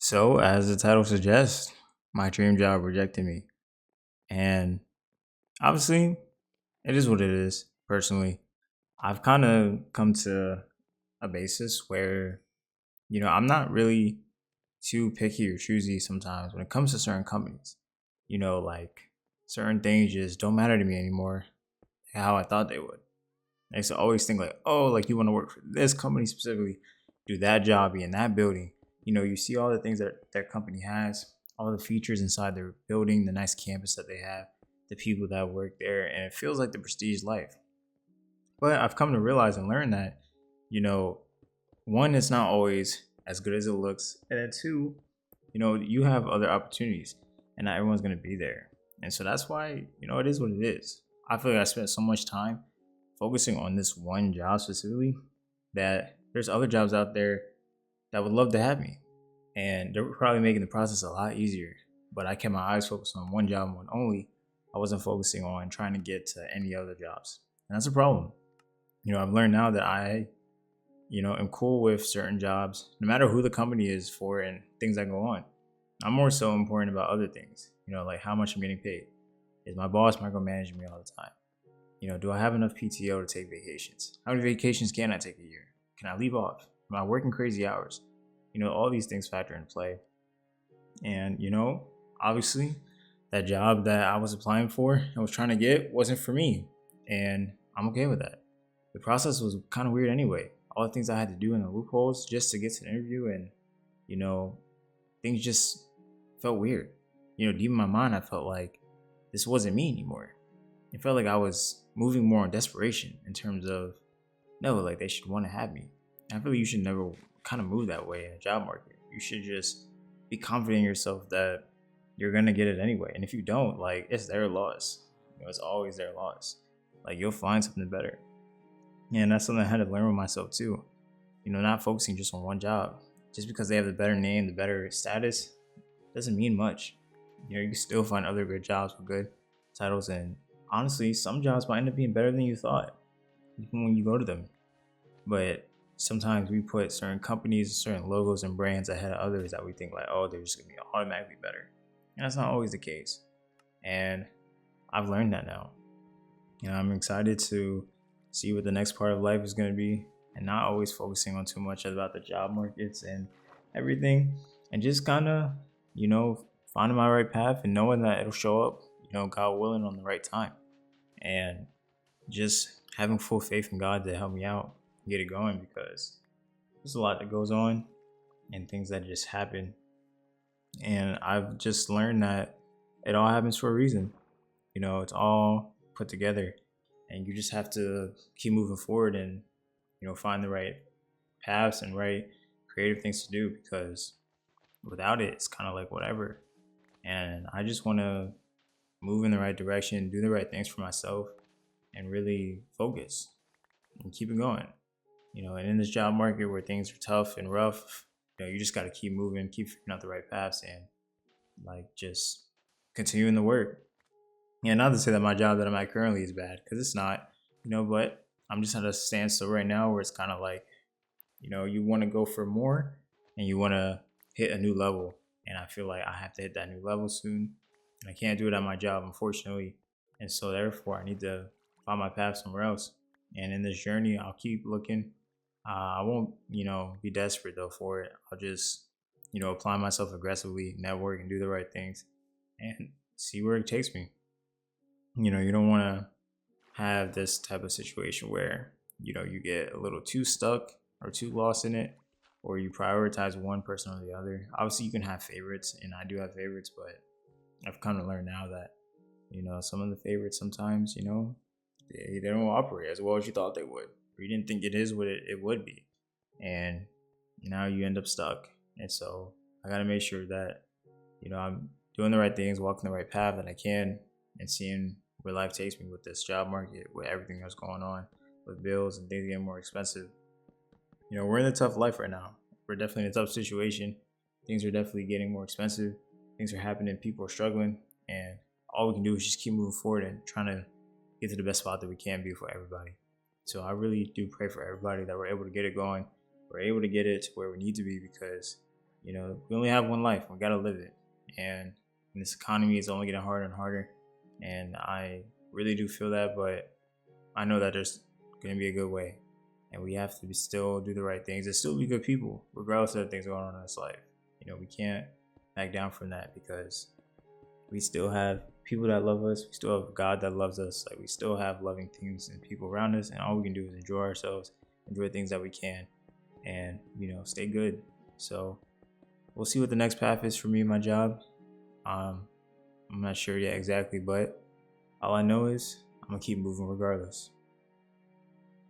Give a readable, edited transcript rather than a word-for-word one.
So, as the title suggests, my dream job rejected me. And obviously, it is what it is, personally. I've kind of come to a basis where, I'm not really too picky or choosy sometimes when it comes to certain companies. Like certain things just don't matter to me anymore how I thought they would. I used to always think like, oh, like you want to work for this company specifically, do that job, be in that building. You see all the things that their company has, all the features inside their building, the nice campus that they have, the people that work there, and it feels like the prestige life. But I've come to realize and learn that, you know, one, it's not always as good as it looks, and then two, you have other opportunities, and not everyone's gonna be there. And so that's why, it is what it is. I feel like I spent so much time focusing on this one job specifically that there's other jobs out there that would love to have me. And they're probably making the process a lot easier. But I kept my eyes focused on one job, one only. I wasn't focusing on trying to get to any other jobs. And that's a problem. I've learned now that I, am cool with certain jobs, no matter who the company is for and things that go on. I'm more so important about other things, like how much I'm getting paid. Is my boss micromanaging me all the time? Do I have enough PTO to take vacations? How many vacations can I take a year? Can I leave off? Am I working crazy hours? All these things factor in play. And, obviously, that job that I was applying for and was trying to get wasn't for me. And I'm okay with that. The process was kind of weird anyway. All the things I had to do in the loopholes just to get to the interview, and, you know, things just felt weird. Deep in my mind, I felt like this wasn't me anymore. It felt like I was moving more on desperation in terms of, no, like they should want to have me. I feel like you should never kind of move that way in a job market. You should just be confident in yourself that you're gonna get it anyway. And if you don't, like it's their loss. It's always their loss. Like you'll find something better. And that's something I had to learn with myself too. Not focusing just on one job. Just because they have the better name, the better status, doesn't mean much. You can still find other good jobs with good titles, and honestly, some jobs might end up being better than you thought, even when you go to them. But sometimes we put certain companies, certain logos and brands ahead of others that we think like, oh, they're just gonna be automatically better. And that's not always the case. And I've learned that now. I'm excited to see what the next part of life is gonna be, and not always focusing on too much about the job markets and everything, and just kind of, finding my right path and knowing that it'll show up, God willing, on the right time. And just having full faith in God to help me out, get it going, because there's a lot that goes on and things that just happen. And I've just learned that it all happens for a reason. It's all put together, and you just have to keep moving forward and, find the right paths and right creative things to do, because without it, it's kind of like whatever. And I just want to move in the right direction, do the right things for myself, and really focus and keep it going. And in this job market where things are tough and rough, you just got to keep moving, keep figuring out the right paths, and like just continuing the work. Yeah, not to say that my job that I'm at currently is bad, because it's not, but I'm just at a standstill right now where it's kind of like, you want to go for more and you want to hit a new level. And I feel like I have to hit that new level soon. And I can't do it at my job, unfortunately. And so therefore, I need to find my path somewhere else. And in this journey, I'll keep looking. I won't, be desperate though for it. I'll just, apply myself aggressively, network, and do the right things, and see where it takes me. You don't want to have this type of situation where, you get a little too stuck or too lost in it, or you prioritize one person or the other. Obviously, you can have favorites, and I do have favorites, but I've come to learn now that, some of the favorites sometimes, they don't operate as well as you thought they would. Or you didn't think it is what it would be. And now you end up stuck. And so I got to make sure that, I'm doing the right things, walking the right path that I can, and seeing where life takes me with this job market, with everything that's going on, with bills and things getting more expensive. We're in a tough life right now. We're definitely in a tough situation. Things are definitely getting more expensive. Things are happening. People are struggling. And all we can do is just keep moving forward and trying to get to the best spot that we can be for everybody. So I really do pray for everybody that we're able to get it going. We're able to get it to where we need to be, because, We only have one life. We gotta live it. And this economy is only getting harder and harder. And I really do feel that, but I know that there's gonna be a good way. And we have to still do the right things and still be good people, regardless of the things going on in this life. We can't back down from that because we still have people that love us. We still have God that loves us. Like, we still have loving things and people around us, and all we can do is enjoy ourselves, enjoy things that we can, and stay good. So we'll see what the next path is for me in my job. I'm not sure yet exactly, but all I know is I'm gonna keep moving regardless.